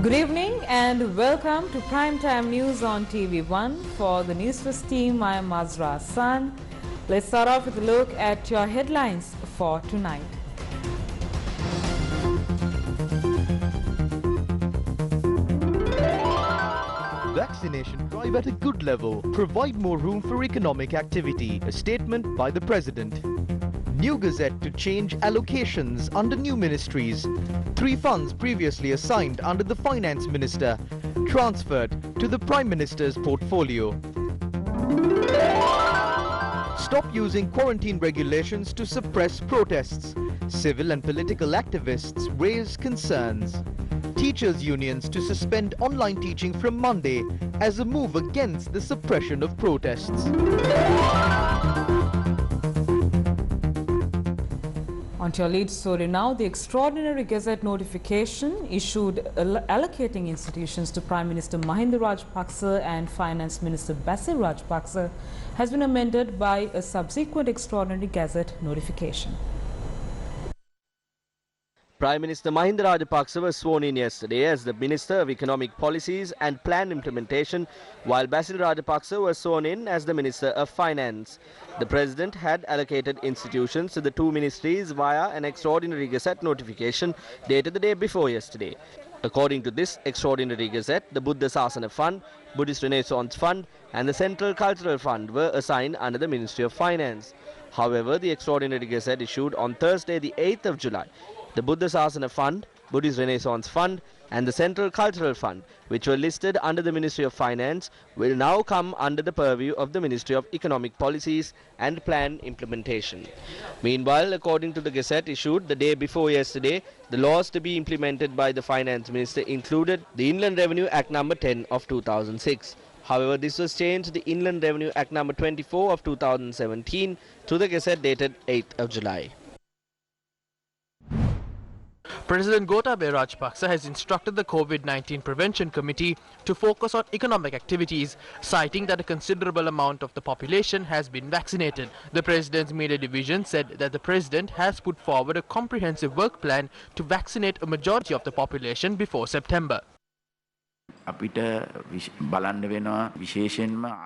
Good evening and welcome to Primetime News on TV1. For the Newsfirst team, I am Mazra Hassan. Let's start off with a look at your headlines for tonight. Vaccination drive at a good level. Provide more room for economic activity. A statement by the President. New Gazette to change allocations under new ministries. 3 funds previously assigned under the Finance Minister transferred to the Prime Minister's portfolio. Stop using quarantine regulations to suppress protests. Civil and political activists raise concerns. Teachers' unions to suspend online teaching from Monday as a move against the suppression of protests. On to your lead story now, the extraordinary Gazette notification issued allocating institutions to Prime Minister Mahinda Rajapaksa and Finance Minister Basil Rajapaksa has been amended by a subsequent extraordinary Gazette notification. Prime Minister Mahinda Rajapaksa was sworn in yesterday as the Minister of Economic Policies and Plan Implementation, while Basil Rajapaksa was sworn in as the Minister of Finance. The President had allocated institutions to the 2 ministries via an extraordinary Gazette notification dated the day before yesterday. According to this extraordinary Gazette, the Buddha Sasana Fund, Buddhist Renaissance Fund and the Central Cultural Fund were assigned under the Ministry of Finance. However, the extraordinary Gazette issued on Thursday the 8th of July, the Buddha Sasana Fund, Buddhist Renaissance Fund and the Central Cultural Fund, which were listed under the Ministry of Finance, will now come under the purview of the Ministry of Economic Policies and Plan Implementation. Meanwhile, according to the Gazette issued the day before yesterday, the laws to be implemented by the Finance Minister included the Inland Revenue Act No. 10 of 2006. However, this was changed to the Inland Revenue Act No. 24 of 2017 to the Gazette dated 8th of July. President Gotabaya Rajapaksa has instructed the COVID-19 Prevention Committee to focus on economic activities, citing that a considerable amount of the population has been vaccinated. The President's media division said that the President has put forward a comprehensive work plan to vaccinate a majority of the population before September.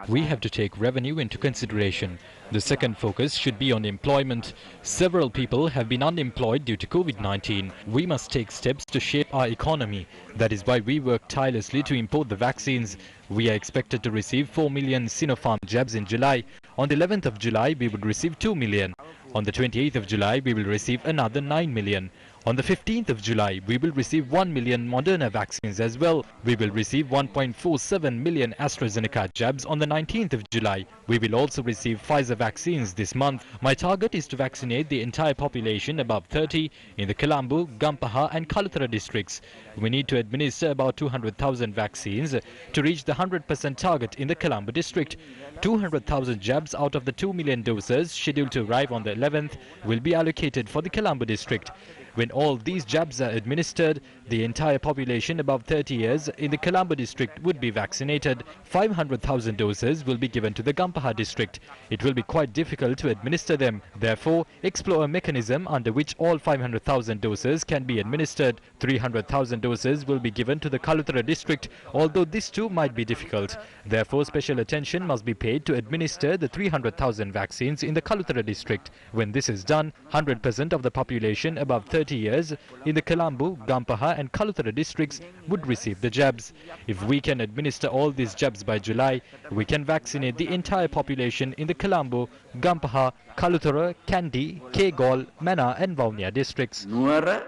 We have to take revenue into consideration. The second focus should be on employment. Several people have been unemployed due to COVID-19. We must take steps to shape our economy. That is why we work tirelessly to import the vaccines. We are expected to receive 4 million Sinopharm jabs in July. On the 11th of July, we would receive 2 million. On the 28th of July, we will receive another 9 million. On the 15th of July, we will receive 1 million Moderna vaccines as well. We will receive 1.47 million AstraZeneca jabs on the 19th of July. We will also receive Pfizer vaccines this month. My target is to vaccinate the entire population above 30 in the Colombo, Gampaha and Kaluthara districts. We need to administer about 200,000 vaccines to reach the 100% target in the Colombo district. 200,000 jabs out of the 2 million doses scheduled to arrive on the 11th will be allocated for the Colombo district. When all these jabs are administered, the entire population above 30 years in the Colombo district would be vaccinated. 500,000 doses will be given to the Gampaha district. It will be quite difficult to administer them. Therefore, explore a mechanism under which all 500,000 doses can be administered. 300,000 doses will be given to the Kaluthara district, although this too might be difficult. Therefore, special attention must be paid to administer the 300,000 vaccines in the Kaluthara district. When this is done, 100% of the population above 30 years in the Colombo, Gampaha and Kaluthara districts would receive the jabs. If we can administer all these jabs by July, we can vaccinate the entire population in the Colombo, Gampaha, Kaluthara, Kandy, Kegol, Mana and Vaunia districts. Nuwara,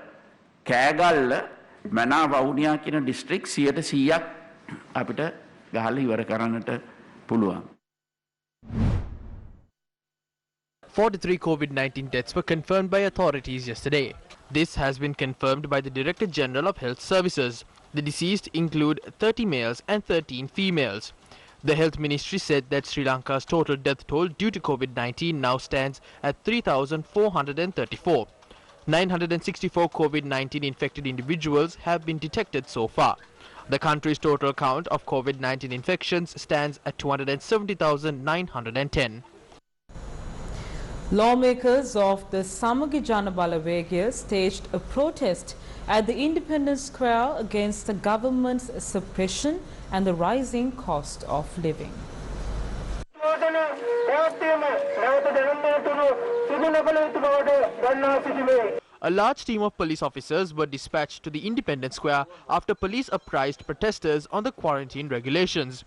Kagalla, Mana, Vaunia කියන district 100% අපිට ගහලා ඉවර කරන්නට පුළුවන්. 43 COVID-19 deaths were confirmed by authorities yesterday. This has been confirmed by the Director General of Health Services. The deceased include 30 males and 13 females. The Health Ministry said that Sri Lanka's total death toll due to COVID-19 now stands at 3,434. 964 COVID-19 infected individuals have been detected so far. The country's total count of COVID-19 infections stands at 270,910. Lawmakers of the Samagi Janabalawegya staged a protest at the Independence Square against the government's suppression and the rising cost of living. A large team of police officers were dispatched to the Independence Square after police apprised protesters on the quarantine regulations.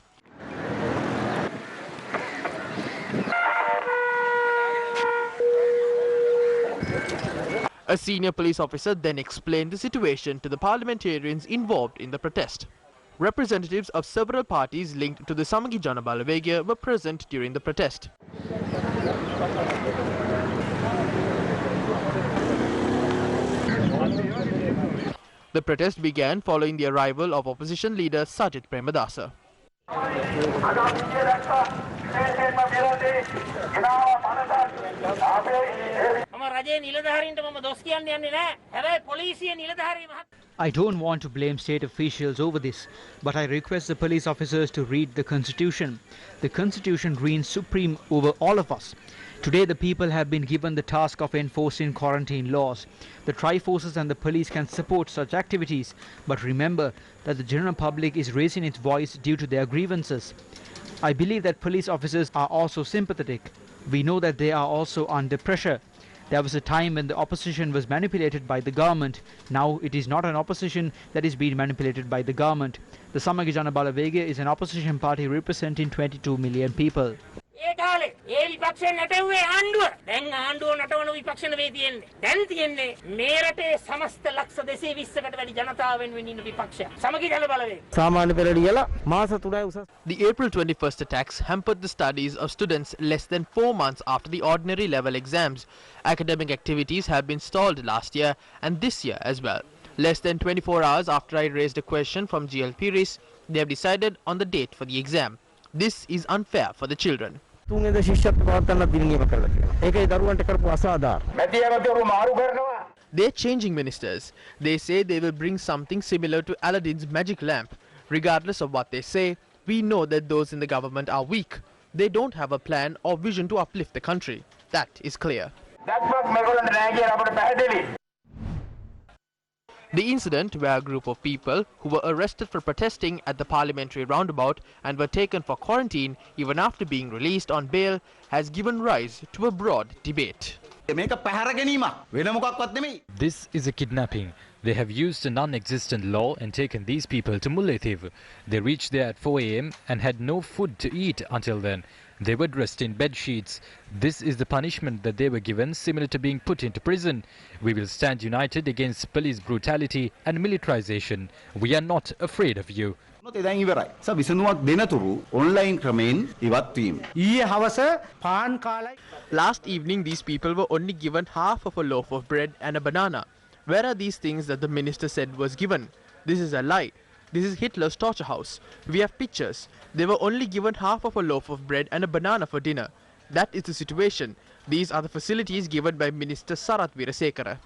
A senior police officer then explained the situation to the parliamentarians involved in the protest. Representatives of several parties linked to the Samagi Janabalawegya were present during the protest. The protest began following the arrival of opposition leader Sajith Premadasa. I don't want to blame state officials over this, but I request the police officers to read the Constitution. The Constitution reigns supreme over all of us. Today the people have been given the task of enforcing quarantine laws. The Triforces and the police can support such activities, but remember that the general public is raising its voice due to their grievances. I believe that police officers are also sympathetic. We know that they are also under pressure. There was a time when the opposition was manipulated by the government. Now it is not an opposition that is being manipulated by the government. The Samagi Janabalawegya is an opposition party representing 22 million people. The April 21st attacks hampered the studies of students less than 4 months after the ordinary level exams. Academic activities have been stalled last year and this year as well. Less than 24 hours after I raised a question from GLP-RIS, they have decided on the date for the exam. This is unfair for the children. They're changing ministers. They say they will bring something similar to Aladdin's magic lamp. Regardless of what they say, we know that those in the government are weak. They don't have a plan or vision to uplift the country. That is clear. The incident, where a group of people who were arrested for protesting at the parliamentary roundabout and were taken for quarantine even after being released on bail, has given rise to a broad debate. This is a kidnapping. They have used a non-existent law and taken these people to Mullaitivu. They reached there at 4 a.m. and had no food to eat until then. They were dressed in bed sheets. This is the punishment that they were given, similar to being put into prison. We will stand united against police brutality and militarization. We are not afraid of you. Last evening, these people were only given half of a loaf of bread and a banana. Where are these things that the minister said was given? This is a lie. This is Hitler's torture house. We have pictures. They were only given half of a loaf of bread and a banana for dinner. That is the situation. These are the facilities given by Minister Sarath Weerasekara.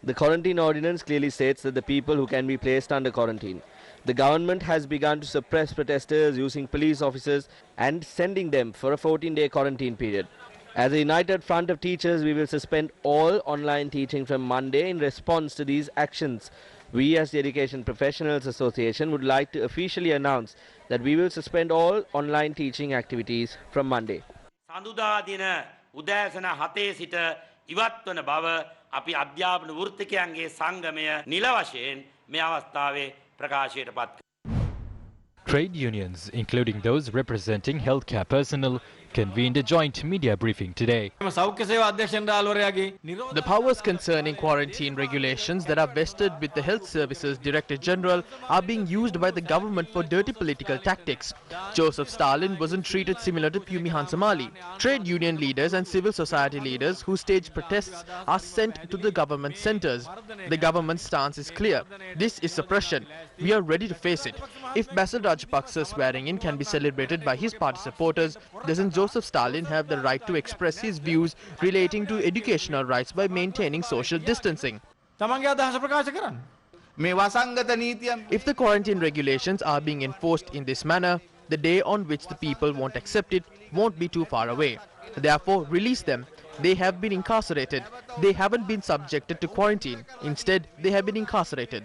The quarantine ordinance clearly states that the people who can be placed under quarantine. The government has begun to suppress protesters using police officers and sending them for a 14-day quarantine period. As a united front of teachers, we will suspend all online teaching from Monday in response to these actions. We as the Education Professionals Association would like to officially announce that we will suspend all online teaching activities from Monday. ඉවත් වන බව අපි අධ්‍යාපන වෘත්තිකයන්ගේ සංගමය නිල වශයෙන් මේ අවස්ථාවේ ප්‍රකාශයට පත් කරනවා. Trade unions, including those representing healthcare personnel, convened a joint media briefing today. The powers concerning quarantine regulations that are vested with the Health Services Director General are being used by the government for dirty political tactics. Joseph Stalin wasn't treated similar to Pumi Hansamali. Trade union leaders and civil society leaders who stage protests are sent to the government centers. The government's stance is clear. This is suppression. We are ready to face it. If Basil Rajapaksa's swearing in can be celebrated by his party supporters, doesn't Joseph Stalin have the right to express his views relating to educational rights by maintaining social distancing? If the quarantine regulations are being enforced in this manner, the day on which the people won't accept it won't be too far away. Therefore, release them. They have been incarcerated. They haven't been subjected to quarantine. Instead, they have been incarcerated.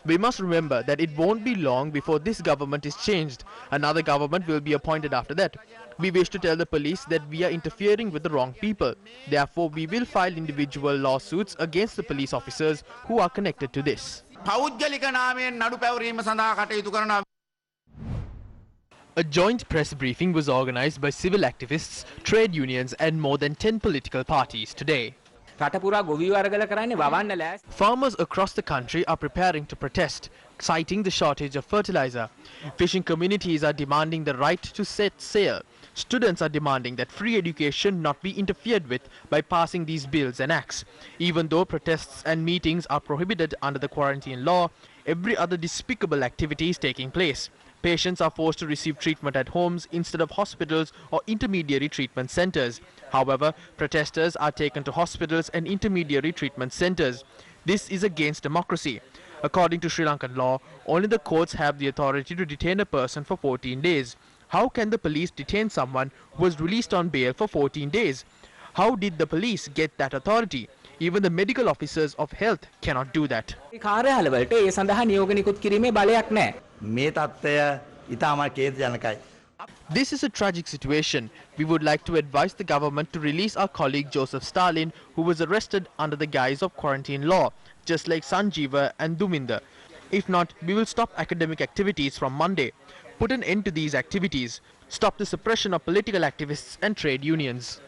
We must remember that it won't be long before this government is changed. Another government will be appointed after that. We wish to tell the police that we are interfering with the wrong people. Therefore, we will file individual lawsuits against the police officers who are connected to this. A joint press briefing was organized by civil activists, trade unions and more than 10 political parties today. Farmers across the country are preparing to protest, citing the shortage of fertilizer. Fishing communities are demanding the right to set sail. Students are demanding that free education not be interfered with by passing these bills and acts. Even though protests and meetings are prohibited under the quarantine law, every other despicable activity is taking place. Patients are forced to receive treatment at homes instead of hospitals or intermediary treatment centers. However, protesters are taken to hospitals and intermediary treatment centers. This is against democracy. According to Sri Lankan law, only the courts have the authority to detain a person for 14 days. How can the police detain someone who was released on bail for 14 days? How did the police get that authority? Even the medical officers of health cannot do that. This is a tragic situation. We would like to advise the government to release our colleague Joseph Stalin, who was arrested under the guise of quarantine law, just like Sanjeeva and Duminda. If not, we will stop academic activities from Monday. Put an end to these activities. Stop the suppression of political activists and trade unions.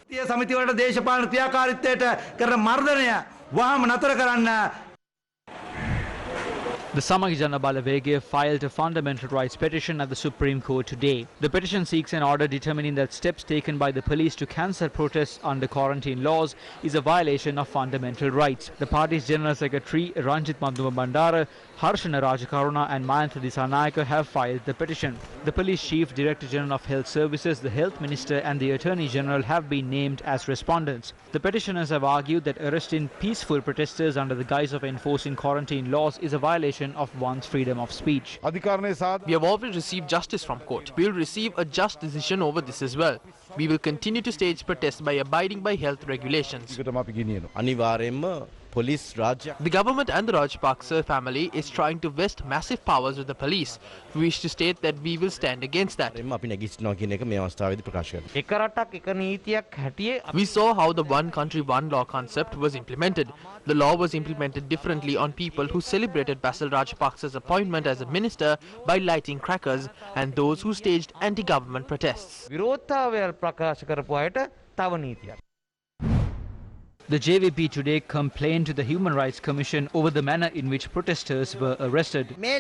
The Samagi Jana Balawege filed a fundamental rights petition at the Supreme Court today. The petition seeks an order determining that steps taken by the police to cancel protests under quarantine laws is a violation of fundamental rights. The party's General Secretary Ranjit Manduma Bandara, Harshana Rajakaruna and Mayantha Dissanayake have filed the petition. The Police Chief, Director General of Health Services, the Health Minister and the Attorney General have been named as respondents. The petitioners have argued that arresting peaceful protesters under the guise of enforcing quarantine laws is a violation of one's freedom of speech. We have already received justice from court. We will receive a just decision over this as well. We will continue to stage protests by abiding by health regulations. The government and the Rajapaksa family is trying to vest massive powers with the police. We wish to state that we will stand against that. We saw how the one country, one law concept was implemented. The law was implemented differently on people who celebrated Basil Rajapaksa's appointment as a minister by lighting crackers and those who staged anti-government protests. The JVP today complained to the Human Rights Commission over the manner in which protesters were arrested. They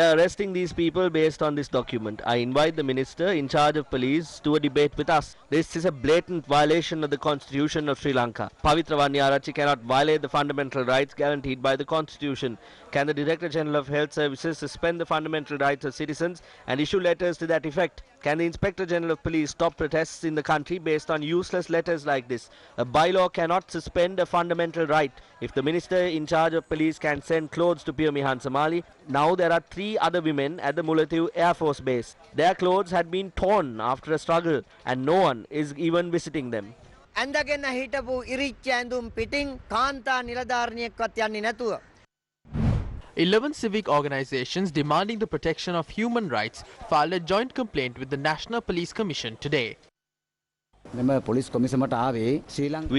are arresting these people based on this document. I invite the minister in charge of police to a debate with us. This is a blatant violation of the Constitution of Sri Lanka. Pavitra Wanyarachi cannot violate the fundamental rights guaranteed by the Constitution. Can the Director General of Health Services suspend the fundamental rights of citizens and issue letters to that effect? Can the Inspector General of Police stop protests in the country based on useless letters like this? A bylaw cannot suspend a fundamental right. If the Minister in charge of police can send clothes to Pio Mihan Somali, now there are 3 other women at the Mullaitivu Air Force Base. Their clothes had been torn after a struggle and no one is even visiting them. 11 civic organizations demanding the protection of human rights filed a joint complaint with the National Police Commission today. We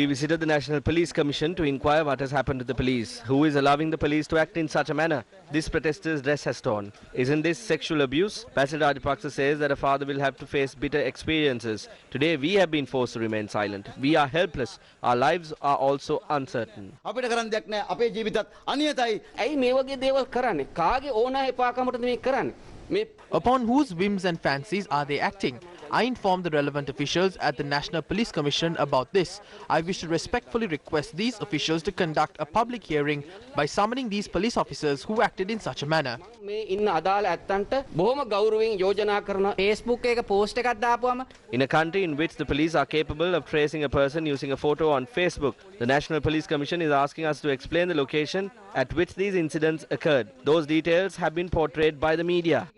visited the National Police Commission to inquire what has happened to the police. Who is allowing the police to act in such a manner? This protester's dress has torn. Isn't this sexual abuse? Basil Rajapaksa says that a father will have to face bitter experiences. Today we have been forced to remain silent. We are helpless. Our lives are also uncertain. Upon whose whims and fancies are they acting? I informed the relevant officials at the National Police Commission about this. I wish to respectfully request these officials to conduct a public hearing by summoning these police officers who acted in such a manner. In a country in which the police are capable of tracing a person using a photo on Facebook, the National Police Commission is asking us to explain the location at which these incidents occurred. Those details have been portrayed by the media.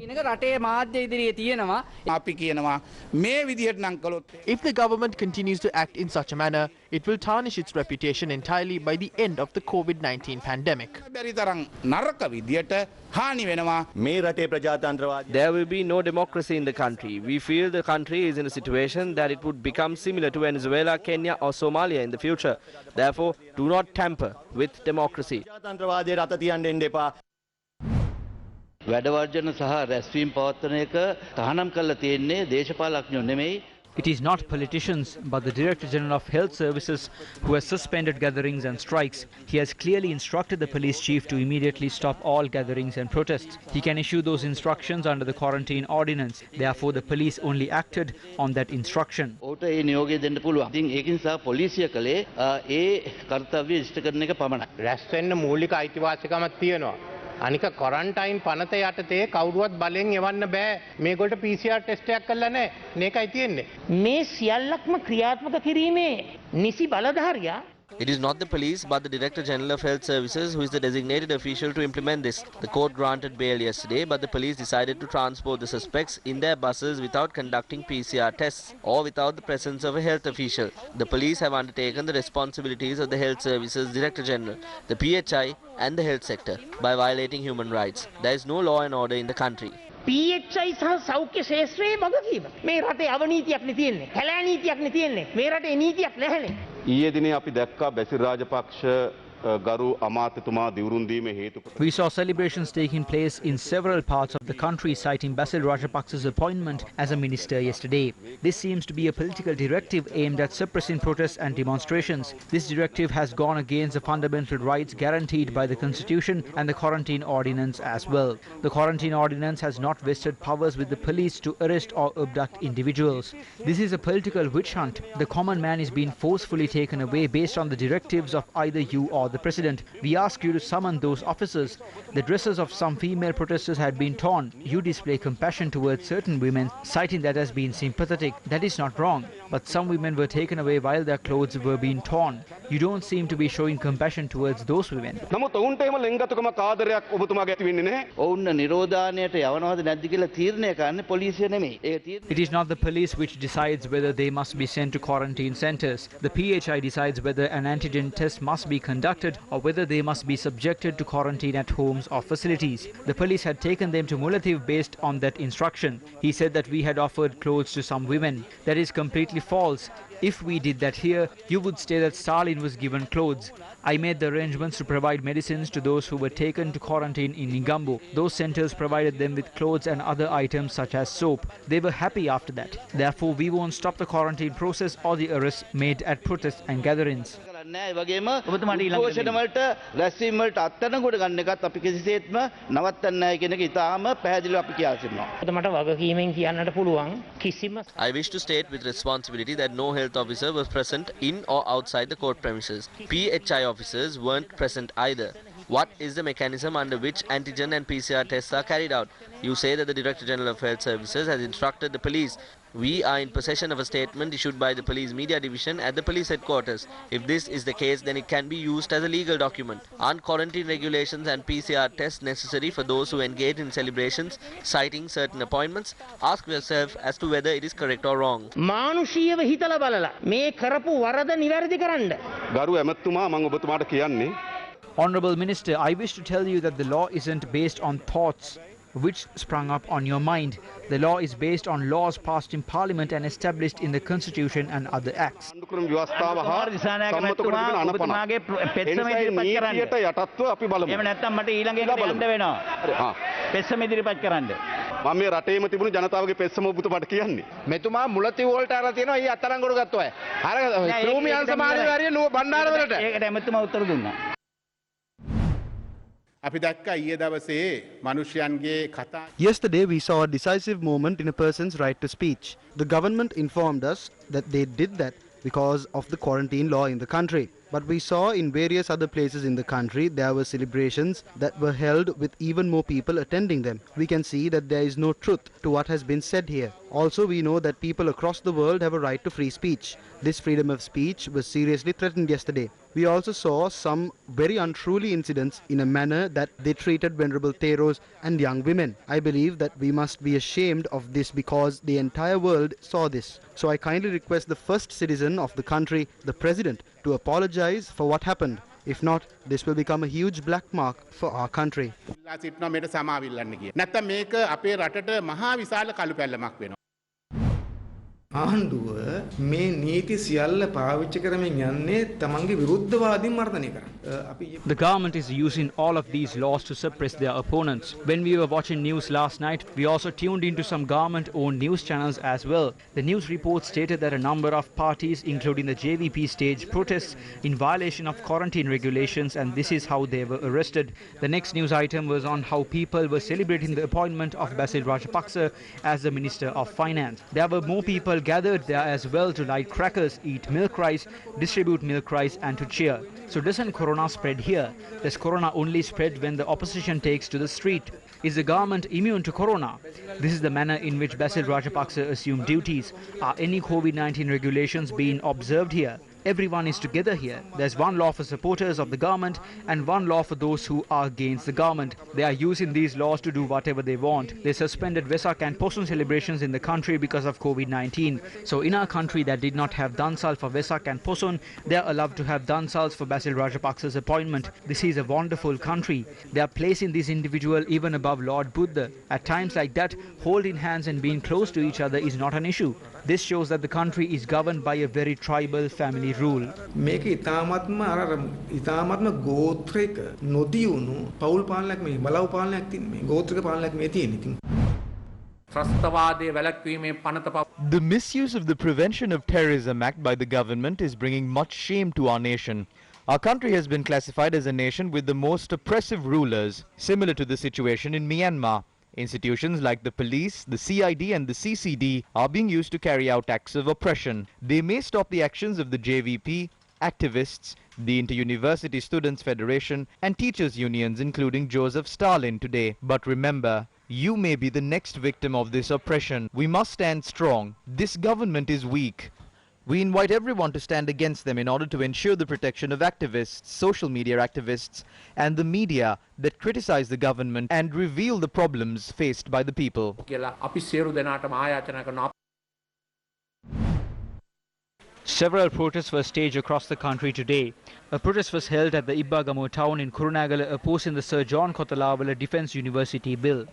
If the government continues to act in such a manner, it will tarnish its reputation entirely by the end of the COVID-19 pandemic. There will be no democracy in the country. We feel the country is in a situation that it would become similar to Venezuela, Kenya or Somalia in the future. Therefore, do not tamper with democracy. වැඩවර්ජන සහ රැස්වීම් පවත්වන එක තහනම් කරලා තියෙන්නේ දේශපාලඥයෝ නෙමෙයි. It is not politicians, but the Director General of Health Services who has suspended gatherings and strikes. He has clearly instructed the police chief to immediately stop all gatherings and protests. He can issue those instructions under the quarantine ordinance. Therefore, the police only acted on that instruction. ඔහුට ඒ නියෝගය දෙන්න පුළුවන්. ඉතින් ඒකින් සහ පොලිසිය කලේ ඒ කර්තව්‍ය ඉෂ්ට කරන එක පමණයි. රැස් වෙන්න මූලික අයිතිවාසිකමක් තියෙනවා. අනික ක්වරන්ටයින් පනත යටතේ කවුරුවත් බලෙන් යවන්න බෑ. මේගොල්ලෝ PCR ටෙස්ට් එකක් කරලා නැහැ. මේකයි තියෙන්නේ. මේ සියල්ලක්ම ක්‍රියාත්මක කිරීමේ නිසි බලධාරියා. It is not the police but the Director General of Health Services who is the designated official to implement this. The court granted bail yesterday, but the police decided to transport the suspects in their buses without conducting PCR tests or without the presence of a health official. The police have undertaken the responsibilities of the Health Services Director General, the PHI and the health sector by violating human rights. There is no law and order in the country. PHI සහ සෞඛ්‍ය ශාස්ත්‍රයේ වගකීම. මේ රටේ අවනීතියක් නේ තියෙන්නේ. කැලෑ නීතියක් නේ තියෙන්නේ. මේ රටේ නීතියක් නැහැනේ. ඊයේ දිනේ අපි දැක්කා බැසිල් රාජපක්ෂ ගරු අමාත්‍යතුමා දිවුරුම් දීමේ හේතු. We saw celebrations taking place in several parts of the country citing Basil Rajapaksa's appointment as a minister yesterday. This seems to be a political directive aimed at suppressing protests and demonstrations. This directive has gone against the fundamental rights guaranteed by the Constitution and the quarantine ordinance as well. The quarantine ordinance has not vested powers with the police to arrest or abduct individuals. This is a political witch hunt. The common man is being forcefully taken away based on the directives of either you or the president. We ask you to summon those officers. The dresses of some female protesters had been torn. You display compassion towards certain women, citing that as being sympathetic. That is not wrong. But some women were taken away while their clothes were being torn. You don't seem to be showing compassion towards those women. නමුත් ඔවුන්ට එම ලිංගතුකම කාදරයක් ඔබතුමාගේ ඇති වෙන්නේ නැහැ. ඔවුන් නිරෝධානයට යවනවද නැද්ද කියලා තීරණය කරන්නේ පොලිසිය නෙමෙයි. It is not the police which decides whether they must be sent to quarantine centers. The PHI decides whether an antigen test must be conducted or whether they must be subjected to quarantine at homes or facilities. The police had taken them to Mullaitivu based on that instruction. He said that we had offered clothes to some women. That is completely false. If we did that here, you would say that Stalin was given clothes. I made the arrangements to provide medicines to those who were taken to quarantine in Nigambu. Those centers provided them with clothes and other items such as soap. They were happy after that. Therefore, we won't stop the quarantine process or the arrests made at protests and gatherings. ඒ වගේම උද්ඝෝෂණ වලට රැස්වීම් වලට අත්අඩංගුවට ගන්න එකත් අපි කිසිසේත්ම නවත්තන්නේ නැහැ කියන එක ඉතාම පැහැදිලිව අපි කියා සිටිනවා. මට වගකීමෙන් කියන්නට පුළුවන් කිසිම I wish to state with responsibility that no health officer was present in or outside the court premises. PHI officers weren't present either. What is the mechanism under which antigen and PCR tests are carried out? You say that the Director General of Health Services has instructed the police. We are in possession of a statement issued by the police media division at the police headquarters. If this is the case, then it can be used as a legal document. Aren't quarantine regulations and PCR tests necessary for those who engage in celebrations, citing certain appointments? Ask yourself as to whether it is correct or wrong. මානුෂීයව හිතලා බලලා මේ කරපු වරද නිවැරදි කරන්න. ගරු ඇමතුමා මම ඔබතුමාට කියන්නේ Honorable Minister, I wish to tell you that the law isn't based on thoughts which sprung up on your mind. The law is based on laws passed in Parliament and established in the Constitution and other acts. මම මේ රටේම තිබුණු ජනතාවගේ පෙස්සම ඔබතුමාට කියන්නේ. මෙතුමා මුලතිව් වලට අරලා තියෙනවා ඊ අත්අඩංගුවට ගත්තා අය. අර භූමි අංශ මාධ්‍යකාරිය බණ්ඩාරවලට. ඒකට එමෙතුමා උත්තර දුන්නා. Yesterday, we saw a decisive moment in a person's right to speech. The government informed us that they did that because of the quarantine law in the country. But we saw in various other places in the country there were celebrations that were held with even more people attending them. We can see that there is no truth to what has been said here. Also, we know that people across the world have a right to free speech. This freedom of speech was seriously threatened yesterday. We also saw some very untruly incidents in a manner that they treated venerable Theros and young women. I believe that we must be ashamed of this because the entire world saw this. So I kindly request the first citizen of the country, the president, to apologize for what happened. If not, this will become a huge black mark for our country. ආණ්ඩුව මේ නීති සියල්ල පාවිච්චි කරමින් යන්නේ තමන්ගේ විරුද්ධවාදීන් මර්ධනය කරන්න. The government is using all of these laws to suppress their opponents. When we were watching news last night, we also tuned into some government-owned news channels as well. The news report stated that a number of parties, including the JVP, staged protests in violation of quarantine regulations, and this is how they were arrested. The next news item was on how people were celebrating the appointment of Basil Rajapaksa as the Minister of Finance. There were more people gathered there as well to light crackers, eat milk rice, distribute milk rice and to cheer. So doesn't corona spread here? Does corona only spread when the opposition takes to the street? Is the government immune to corona? This is the manner in which Basil Rajapaksa assumed duties. Are any COVID-19 regulations being observed here? Everyone is together here. There's one law for supporters of the government and one law for those who are against the government. They are using these laws to do whatever they want. They suspended Vesak and Posun celebrations in the country because of COVID-19. So in our country that did not have Dansal for Vesak and Posun, they are allowed to have Dansals for Basil Rajapaksa's appointment. This is a wonderful country. They are placing this individual even above Lord Buddha. At times like that, holding hands and being close to each other is not an issue. This shows that the country is governed by a very tribal family rule. මේක ඉතාමත්ම ගෝත්‍රික නොදියුණු පෞල් පාලනයක් මේ බලව පාලනයක් තියෙන මේ ගෝත්‍රික පාලනයක් මේ තියෙන ඉතින් The misuse of the Prevention of Terrorism Act by the government is bringing much shame to our nation. Our country has been classified as a nation with the most oppressive rulers, similar to the situation in Myanmar. Institutions like the police, the CID and the CCD are being used to carry out acts of oppression. They may stop the actions of the JVP, activists, the Inter-University Students' Federation and teachers' unions including Joseph Stalin today. But remember, you may be the next victim of this oppression. We must stand strong. This government is weak. We invite everyone to stand against them in order to ensure the protection of activists, social media activists, and the media that criticize the government and reveal the problems faced by the people. Several protests were staged across the country today. A protest was held at the Ibbagamo town in Kurunagala opposing the Sir John Kotalawala Defence University bill.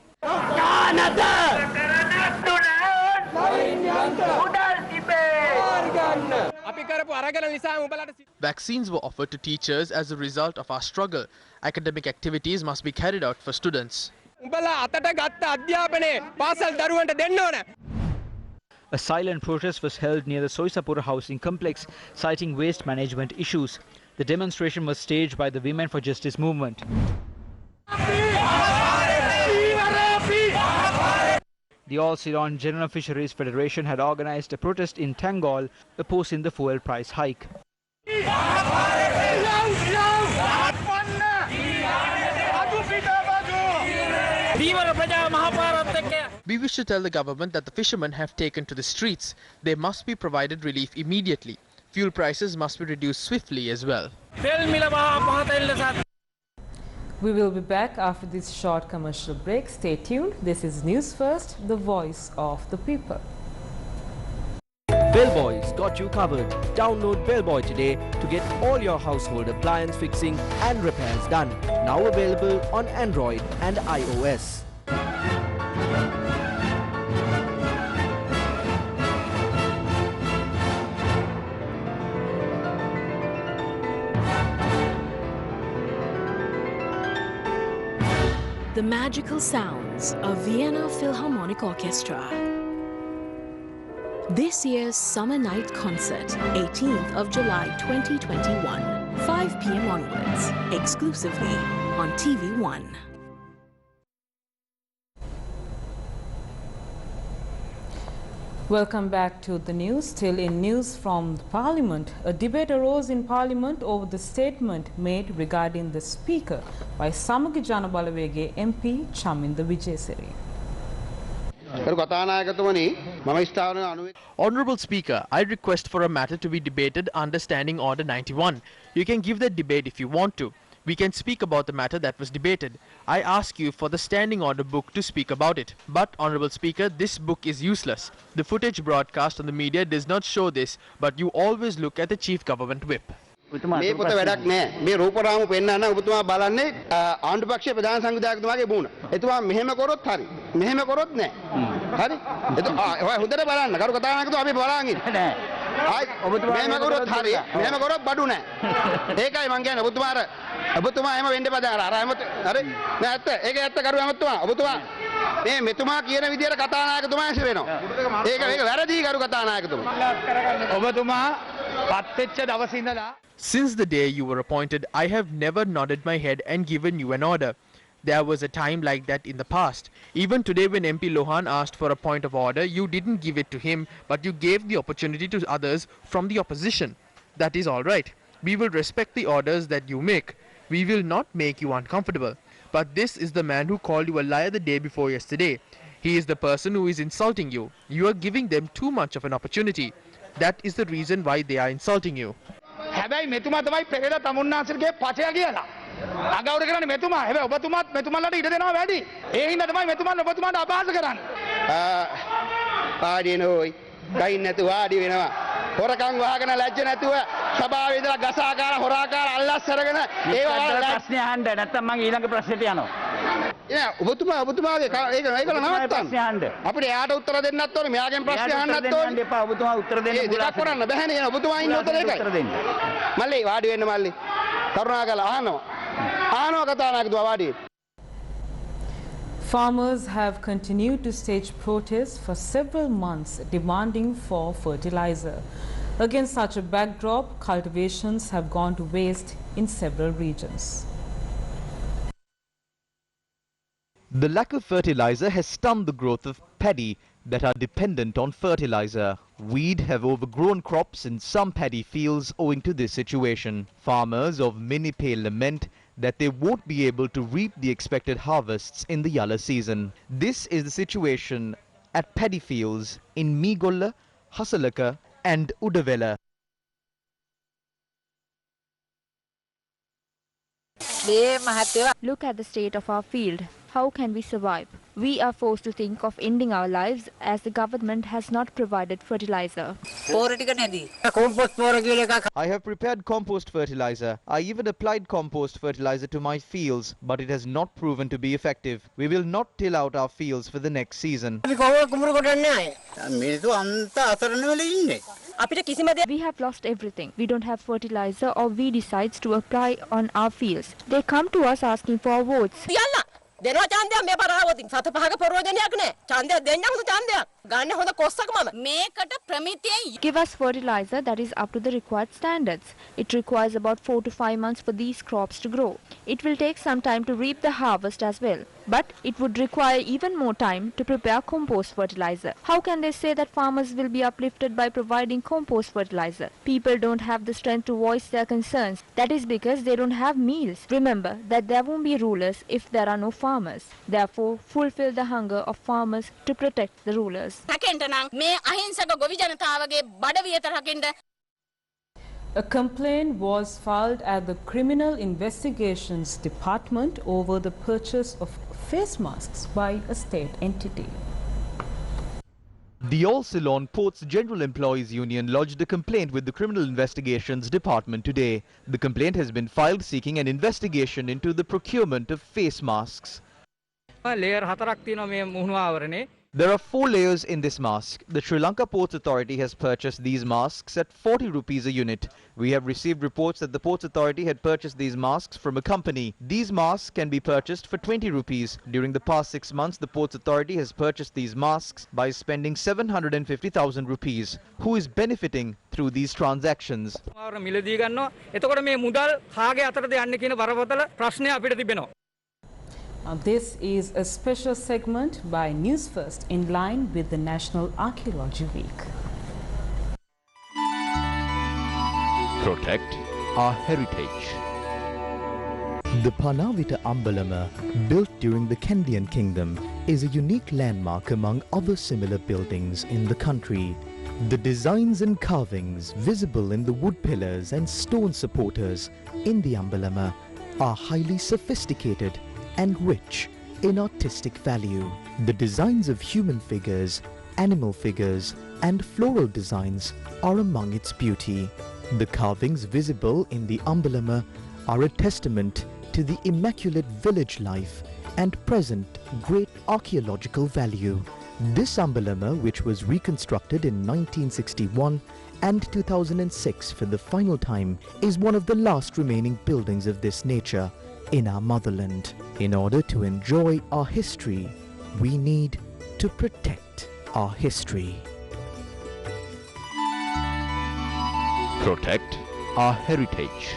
Vaccines were offered to teachers as a result of our struggle. Academic activities must be carried out for students. A silent protest was held near the Soisapura housing complex, citing waste management issues. The demonstration was staged by the Women for Justice movement. The All Ceylon General Fisheries Federation had organized a protest in Tangol opposing the fuel price hike. We wish to tell the government that the fishermen have taken to the streets. They must be provided relief immediately. Fuel prices must be reduced swiftly as well. We will be back after this short commercial break. Stay tuned. This is News First, the voice of the people. Bellboy's got you covered. Download Bellboy today to get all your household appliance fixing and repairs done. Now available on Android and iOS. The magical sounds of Vienna Philharmonic Orchestra. This year's Summer Night Concert, 18th of July 2021, 5 p.m. onwards, exclusively on TV1. Welcome back to the news. Still in news from Parliament, a debate arose in Parliament over the statement made regarding the Speaker by Samaga Jana Balawege MP Chaminda Vijayasiri. Honourable Speaker, I request for a matter to be debated under Standing Order 91. You can give that debate if you want to. We can speak about the matter that was debated. I ask you for the Standing Order book to speak about it. But, Honourable Speaker, this book is useless. The footage broadcast on the media does not show this, but you always look at the Chief Government Whip. මේ පොත වැඩක් නෑ. මේ රූපරාම පෙන්නන්න ඔබතුමා බලන්නේ ආණ්ඩු පක්ෂයේ ප්‍රධාන සංවිධායකතුමාගේ මූණ. එතුමා මෙහෙම කරොත් හරි. මෙහෙම කරොත් නෑ. හරි? ඔය හොඳට බලන්න. කරු කතානායකතුමා අපි බලන් ඉන්නේ. නෑ. ආයි මෙහෙම කරොත් හරි. මෙහෙම කරොත් බඩු නෑ. ඒකයි මං කියන්නේ ඔබතුමා එහෙම වෙන්න බෑ. අර හරි? නෑ ඇත්ත. ඒක ඇත්ත කරු ඇමතුමා. ඔබතුමා මේ මෙතුමා කියන විදියට කතානායකතුමා ඇසි වෙනවා. ඒක වැරදි කරු කතානායකතුමා. ඔබතුමා පත් වෙච්ච දවසේ ඉඳලා Since the day you were appointed, I have never nodded my head and given you an order. There was a time like that in the past. Even today when MP Lohan asked for a point of order, you didn't give it to him, but you gave the opportunity to others from the opposition. That is all right. We will respect the orders that you make. We will not make you uncomfortable. But this is the man who called you a liar the day before yesterday. He is the person who is insulting you. You are giving them too much of an opportunity. That is the reason why they are insulting you. හැබැයි මෙතුමා තමයි පෙරේද තමුන්නාන්සේගේ පචය කියලා. අගෞරව කරන්නේ මෙතුමා. හැබැයි ඔබතුමාත් මෙතුමාලට ඉඩ දෙනවා වැඩි. ඒ හින්දා තමයි මෙතුමාලා ඔබතුමාට අපහාස කරන්නේ. වාඩි වෙනෝයි. ගයින් නැතු වාඩි වෙනවා. හොරකම් වහගෙන ලැජ්ජ නැතුව සභාවේ ඉඳලා ගසාකාර හොරාකාර අල්ලස් අරගෙන ඒව ප්‍රශ්නේ අහන්න නැත්නම් මම ඊළඟ ප්‍රශ්නෙට යනවා. ඔබතුමාගේ ඒක නවත්තන්න. අපිට එයාට උත්තර දෙන්නත් ඕනේ. මෙයාගෙන් ප්‍රශ්න අහන්නත් ඕනේ. එපා ඔබතුමා උත්තර දෙන්න පුළුවන්. ඒක කරන්න බෑනේ. ඔබතුමා ඉන්න උත්තර ඒකයි. මල්ලි වාඩි වෙන්න මල්ලි. කරුණාකරලා අහනවා. අහනවා කතානායකතුමා වාඩි වෙන්න. Farmers have continued to stage protests for several months demanding for fertilizer. Against such a backdrop, cultivations have gone to waste in several regions. The lack of fertilizer has stunned the growth of paddy that are dependent on fertilizer. Weed have overgrown crops in some paddy fields owing to this situation. Farmers of Minipay lament that they won't be able to reap the expected harvests in the Yalla season. This is the situation at paddy fields in Migolla, Hasalaka and Udavela. Look at the state of our field. How can we survive? We are forced to think of ending our lives as the government has not provided fertilizer. I have prepared compost fertilizer. I even applied compost fertilizer to my fields, but it has not proven to be effective. We will not till out our fields for the next season. We have lost everything. We don't have fertilizer or we decide to apply on our fields. They come to us asking for votes. දෙනවා ඡන්දයක් මේ පරාවතින් සත පහක ප්‍රයෝජනයක් නැහැ ඡන්දයක් දෙන්න හොඳ ඡන්දයක් ගන්න හොඳ කොස්සක මම මේකට ප්‍රමිතියෙන් Give us fertilizer that is up to the required standards. It requires about 4 to 5 months for these crops to grow. It will take some time to reap the harvest as well, but it would require even more time to prepare compost fertilizer. How can they say that farmers will be uplifted by providing compost fertilizer? People don't have the strength to voice their concerns. That is because they don't have meals. Remember that there won't be rulers if there are no farmers. Therefore, fulfill the hunger of farmers to protect the rulers. A complaint was filed at the Criminal Investigations Department over the purchase of face masks by a state entity. The All Ceylon Ports General Employees Union lodged a complaint with the Criminal Investigations Department today. The complaint has been filed seeking an investigation into the procurement of face masks. Layer 4ක් තියෙනවා මේ මුහුණු ආවරණේ. There are 4 layers in this mask. The Sri Lanka Ports Authority has purchased these masks at 40 rupees a unit. We have received reports that the Ports Authority had purchased these masks from a company. These masks can be purchased for 20 rupees. During the past 6 months, the Ports Authority has purchased these masks by spending 750,000 rupees. Who is benefiting through these transactions? This is a special segment by Newsfirst in line with the National Archaeology Week. Protect our heritage. The Panavita Ambalama, built during the Kandyan Kingdom, is a unique landmark among other similar buildings in the country. The designs and carvings visible in the wood pillars and stone supporters in the Ambalama are highly sophisticated and rich in artistic value. The designs of human figures, animal figures and floral designs are among its beauty. The carvings visible in the Ambalama are a testament to the immaculate village life and present great archaeological value. This Ambalama, which was reconstructed in 1961 and 2006 for the final time, is one of the last remaining buildings of this nature in our motherland. In order to enjoy our history, we need to protect our history. Protect our heritage.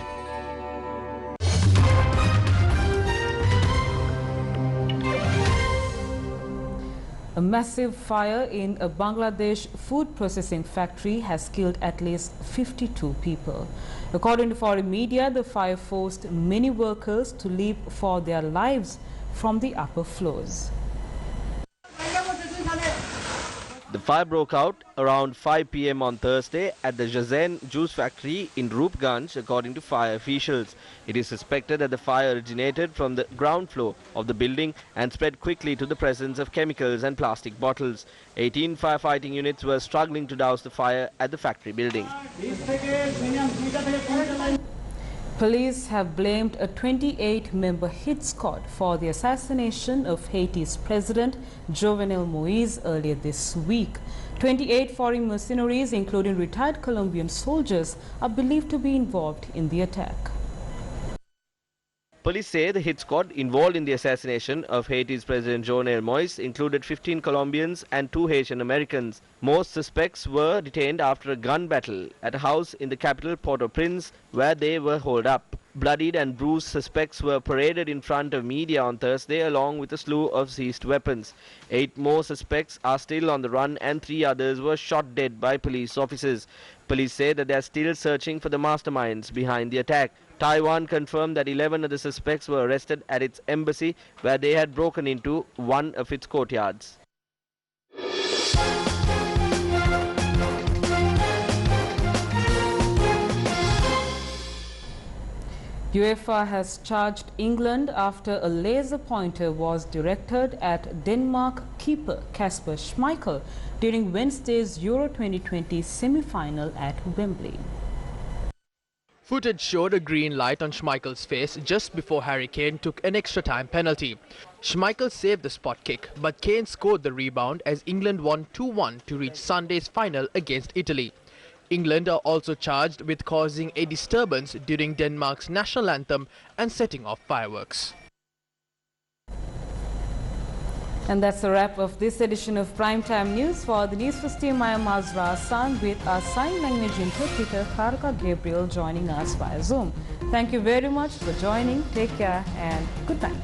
A massive fire in a Bangladesh food processing factory has killed at least 52 people. According to foreign media, the fire forced many workers to leave for their lives from the upper floors. The fire broke out around 5 p.m. on Thursday at the Jazen juice factory in Roopganj, according to fire officials. It is suspected that the fire originated from the ground floor of the building and spread quickly to the presence of chemicals and plastic bottles. 18 firefighting units were struggling to douse the fire at the factory building. Police have blamed a 28-member hit squad for the assassination of Haiti's President Jovenel Moïse earlier this week. 28 foreign mercenaries, including retired Colombian soldiers, are believed to be involved in the attack. Police say the hit squad involved in the assassination of Haiti's President Jovenel Moïse included 15 Colombians and 2 Haitian Americans. Most suspects were detained after a gun battle at a house in the capital Port-au-Prince, where they were holed up. Bloodied and bruised suspects were paraded in front of media on Thursday along with a slew of seized weapons. 8 more suspects are still on the run and 3 others were shot dead by police officers. Police say that they are still searching for the masterminds behind the attack. Taiwan confirmed that 11 of the suspects were arrested at its embassy, where they had broken into one of its courtyards. UEFA has charged England after a laser pointer was directed at Denmark keeper Kasper Schmeichel during Wednesday's Euro 2020 semi-final at Wembley. Footage showed a green light on Schmeichel's face just before Harry Kane took an extra-time penalty. Schmeichel saved the spot kick, but Kane scored the rebound as England won 2-1 to reach Sunday's final against Italy. England are also charged with causing a disturbance during Denmark's national anthem and setting off fireworks. And that's a wrap of this edition of Primetime News. For the Newsfirst team, I am Azra Hassan with our sign language interpreter Tarka Gabriel joining us via Zoom. Thank you very much for joining. Take care and good night.